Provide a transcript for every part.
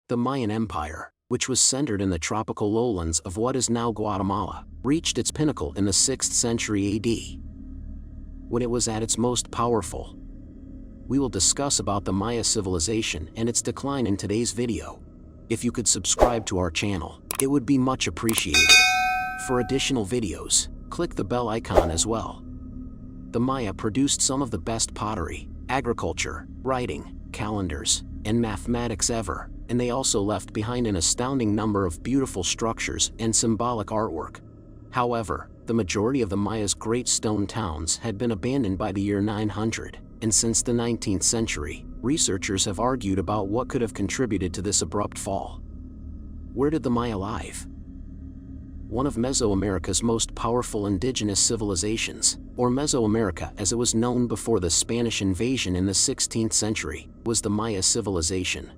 The Mayan Empire, which was centered in the tropical lowlands of what is now Guatemala, reached its pinnacle in the 6th century AD, when it was at its most powerful. We will discuss about the Maya civilization and its decline in today's video. If you could subscribe to our channel, it would be much appreciated. For additional videos, click the bell icon as well. The Maya produced some of the best pottery, agriculture, writing, calendars, and mathematics ever, and they also left behind an astounding number of beautiful structures and symbolic artwork. However, the majority of the Maya's great stone towns had been abandoned by the year 900, and since the 19th century, researchers have argued about what could have contributed to this abrupt fall. Where did the Maya live? One of Mesoamerica's most powerful indigenous civilizations, or Mesoamerica as it was known before the Spanish invasion in the 16th century, was the Maya civilization.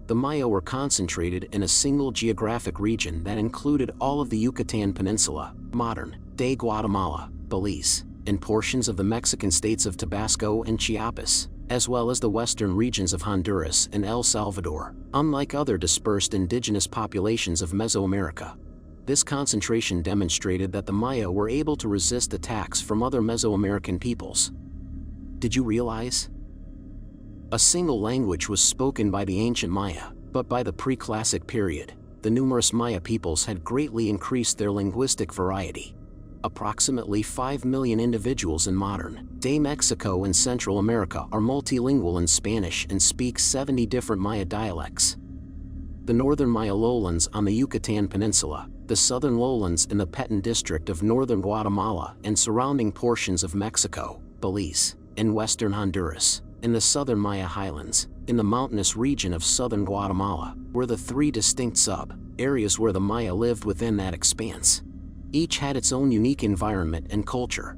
The Maya were concentrated in a single geographic region that included all of the Yucatan Peninsula, modern-day Guatemala, Belize, and portions of the Mexican states of Tabasco and Chiapas, as well as the western regions of Honduras and El Salvador. Unlike other dispersed indigenous populations of Mesoamerica, this concentration demonstrated that the Maya were able to resist attacks from other Mesoamerican peoples. Did you realize? A single language was spoken by the ancient Maya, but by the pre-classic period, the numerous Maya peoples had greatly increased their linguistic variety. Approximately 5 million individuals in modern-day Mexico and Central America are multilingual in Spanish and speak 70 different Maya dialects. The northern Maya lowlands on the Yucatan Peninsula, the southern lowlands in the Petén district of northern Guatemala and surrounding portions of Mexico, Belize, and western Honduras, and the southern Maya highlands, in the mountainous region of southern Guatemala, were the three distinct sub-areas where the Maya lived within that expanse. Each had its own unique environment and culture.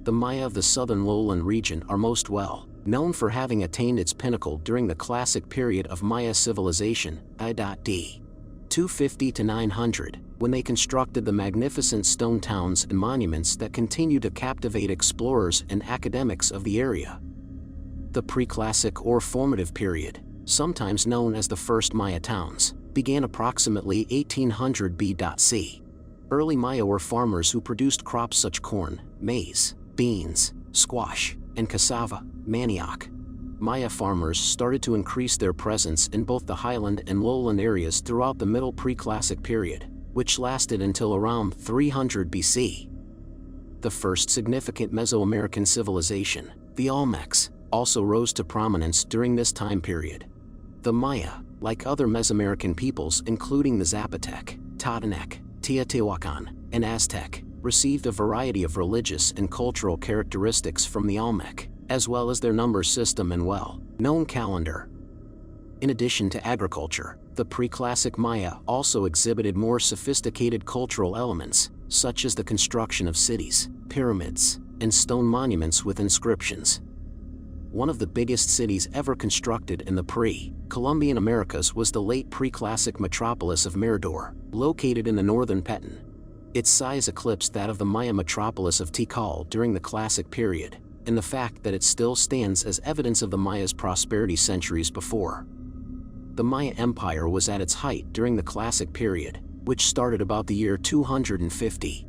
The Maya of the southern lowland region are most well known for having attained its pinnacle during the classic period of Maya civilization, d. 250 to 900, when they constructed the magnificent stone towns and monuments that continue to captivate explorers and academics of the area. The pre-classic or formative period, sometimes known as the first Maya towns, began approximately 1800 BC. Early Maya were farmers who produced crops such as corn, maize, beans, squash, and cassava, manioc. Maya farmers started to increase their presence in both the highland and lowland areas throughout the middle pre-classic period, which lasted until around 300 BC. The first significant Mesoamerican civilization, the Olmecs, also rose to prominence during this time period. The Maya, like other Mesoamerican peoples including the Zapotec, Totonac, Teotihuacan, and Aztec, received a variety of religious and cultural characteristics from the Olmec, as well as their number system and well-known calendar. In addition to agriculture, the pre-classic Maya also exhibited more sophisticated cultural elements, such as the construction of cities, pyramids, and stone monuments with inscriptions. One of the biggest cities ever constructed in the pre-Columbian Americas was the late pre-classic metropolis of Mirador, located in the northern Petén. Its size eclipsed that of the Maya metropolis of Tikal during the classic period, and the fact that it still stands as evidence of the Maya's prosperity centuries before. The Maya Empire was at its height during the classic period, which started about the year 250.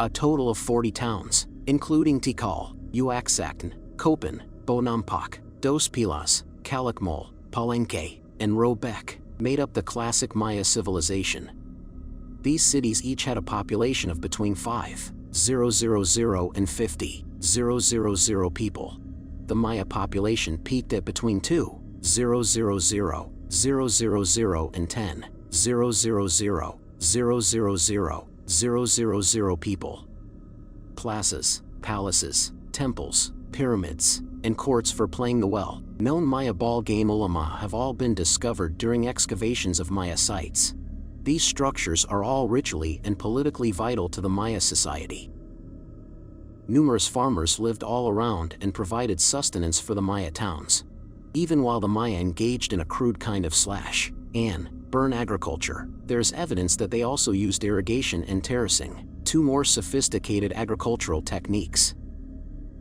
A total of 40 towns, including Tikal, Uaxactán, Copan, Bonampak, Dos Pilas, Calakmul, Palenque, and Robec, made up the classic Maya civilization. These cities each had a population of between 5,000 and 50,000 people. The Maya population peaked at between 2,000 and 10,000 people. Plazas, palaces, temples, pyramids, and courts for playing the well-known Maya ball game ulama have all been discovered during excavations of Maya sites. These structures are all ritually and politically vital to the Maya society. Numerous farmers lived all around and provided sustenance for the Maya towns. Even while the Maya engaged in a crude kind of slash and burn agriculture, there is evidence that they also used irrigation and terracing, two more sophisticated agricultural techniques.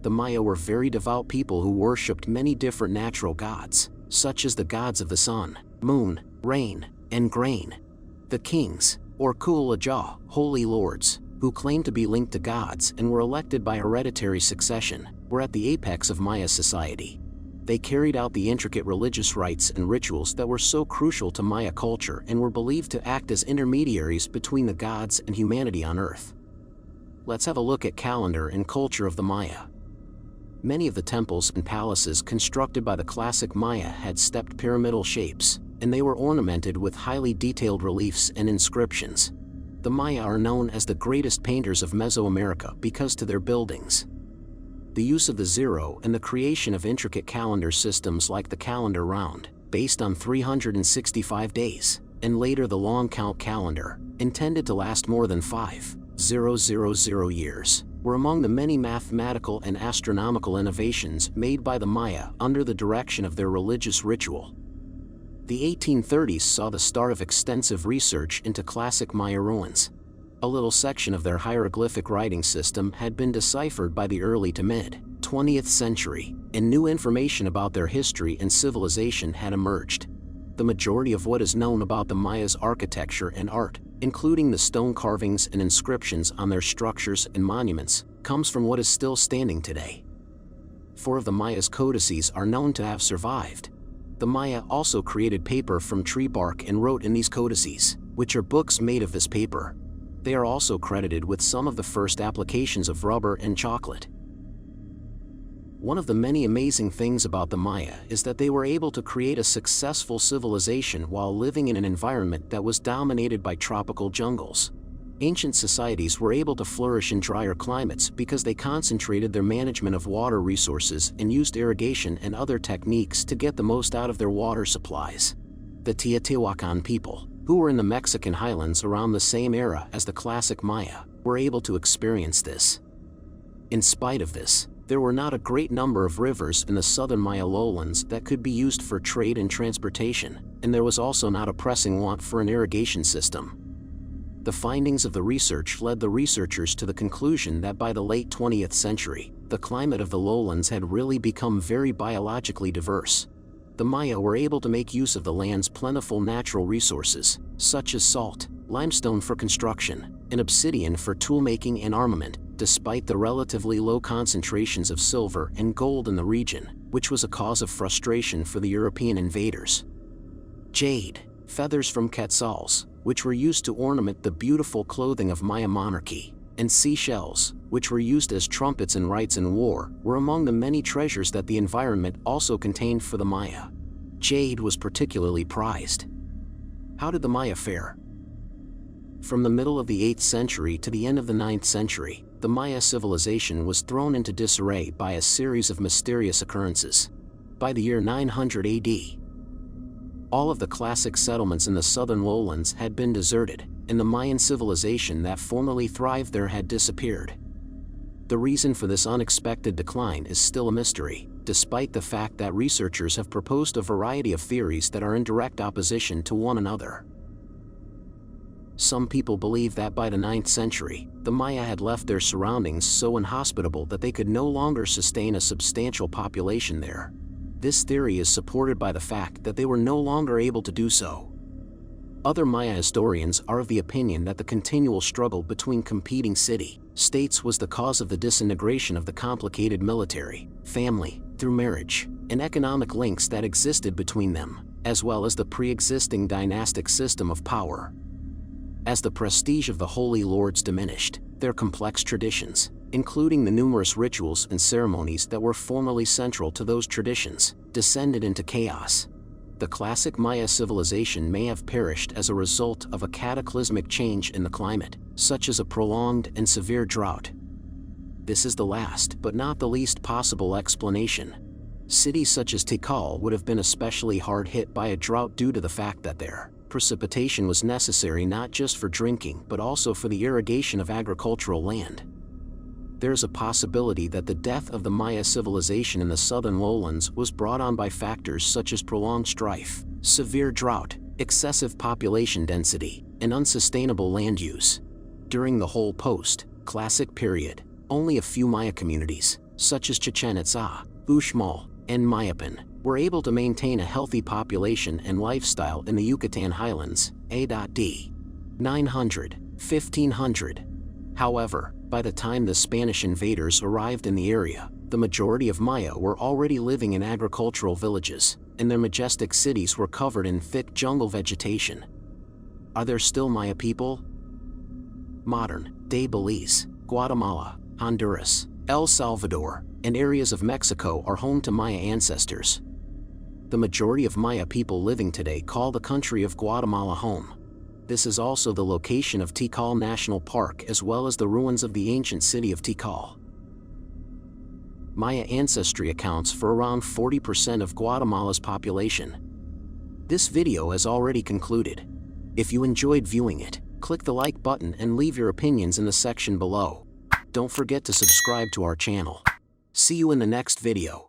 The Maya were very devout people who worshipped many different natural gods, such as the gods of the sun, moon, rain, and grain. The kings, or Kulajaw, holy lords, who claimed to be linked to gods and were elected by hereditary succession, were at the apex of Maya society. They carried out the intricate religious rites and rituals that were so crucial to Maya culture and were believed to act as intermediaries between the gods and humanity on Earth. Let's have a look at calendar and culture of the Maya. Many of the temples and palaces constructed by the classic Maya had stepped pyramidal shapes, and they were ornamented with highly detailed reliefs and inscriptions. The Maya are known as the greatest painters of Mesoamerica because to their buildings. The use of the zero and the creation of intricate calendar systems like the calendar round, based on 365 days, and later the long count calendar, intended to last more than 5,000 years, were among the many mathematical and astronomical innovations made by the Maya under the direction of their religious ritual. The 1830s saw the start of extensive research into classic Maya ruins. A little section of their hieroglyphic writing system had been deciphered by the early to mid-20th century, and new information about their history and civilization had emerged. The majority of what is known about the Maya's architecture and art, including the stone carvings and inscriptions on their structures and monuments, comes from what is still standing today. 4 of the Maya's codices are known to have survived. The Maya also created paper from tree bark and wrote in these codices, which are books made of this paper. They are also credited with some of the first applications of rubber and chocolate. One of the many amazing things about the Maya is that they were able to create a successful civilization while living in an environment that was dominated by tropical jungles. Ancient societies were able to flourish in drier climates because they concentrated their management of water resources and used irrigation and other techniques to get the most out of their water supplies. The Teotihuacan people, who were in the Mexican highlands around the same era as the classic Maya, were able to experience this. In spite of this, there were not a great number of rivers in the southern Maya lowlands that could be used for trade and transportation, and there was also not a pressing want for an irrigation system. The findings of the research led the researchers to the conclusion that by the late 20th century, the climate of the lowlands had really become very biologically diverse. The Maya were able to make use of the land's plentiful natural resources, such as salt, limestone for construction, and obsidian for toolmaking and armament, despite the relatively low concentrations of silver and gold in the region, which was a cause of frustration for the European invaders. Jade, feathers from quetzals, which were used to ornament the beautiful clothing of Maya monarchy, and seashells, which were used as trumpets in rites and war, were among the many treasures that the environment also contained for the Maya. Jade was particularly prized. How did the Maya fare? From the middle of the 8th century to the end of the 9th century, the Maya civilization was thrown into disarray by a series of mysterious occurrences. By the year 900 AD, all of the classic settlements in the southern lowlands had been deserted, and the Mayan civilization that formerly thrived there had disappeared. The reason for this unexpected decline is still a mystery, despite the fact that researchers have proposed a variety of theories that are in direct opposition to one another. Some people believe that by the 9th century, the Maya had left their surroundings so inhospitable that they could no longer sustain a substantial population there. This theory is supported by the fact that they were no longer able to do so. Other Maya historians are of the opinion that the continual struggle between competing city-states was the cause of the disintegration of the complicated military, family, through marriage, and economic links that existed between them, as well as the pre-existing dynastic system of power. As the prestige of the holy lords diminished, their complex traditions, including the numerous rituals and ceremonies that were formerly central to those traditions, descended into chaos. The classic Maya civilization may have perished as a result of a cataclysmic change in the climate, such as a prolonged and severe drought. This is the last but not the least possible explanation. Cities such as Tikal would have been especially hard hit by a drought due to the fact that their precipitation was necessary not just for drinking but also for the irrigation of agricultural land. There is a possibility that the death of the Maya civilization in the southern lowlands was brought on by factors such as prolonged strife, severe drought, excessive population density, and unsustainable land use. During the whole post-classic period, only a few Maya communities, such as Chichen Itza, Uxmal, and Mayapan, were able to maintain a healthy population and lifestyle in the Yucatan highlands, a.d. 900, 1500. However, by the time the Spanish invaders arrived in the area, the majority of Maya were already living in agricultural villages, and their majestic cities were covered in thick jungle vegetation. Are there still Maya people? Modern-day Belize, Guatemala, Honduras, El Salvador, and areas of Mexico are home to Maya ancestors. The majority of Maya people living today call the country of Guatemala home. This is also the location of Tikal National Park as well as the ruins of the ancient city of Tikal. Maya ancestry accounts for around 40% of Guatemala's population. This video has already concluded. If you enjoyed viewing it, click the like button and leave your opinions in the section below. Don't forget to subscribe to our channel. See you in the next video.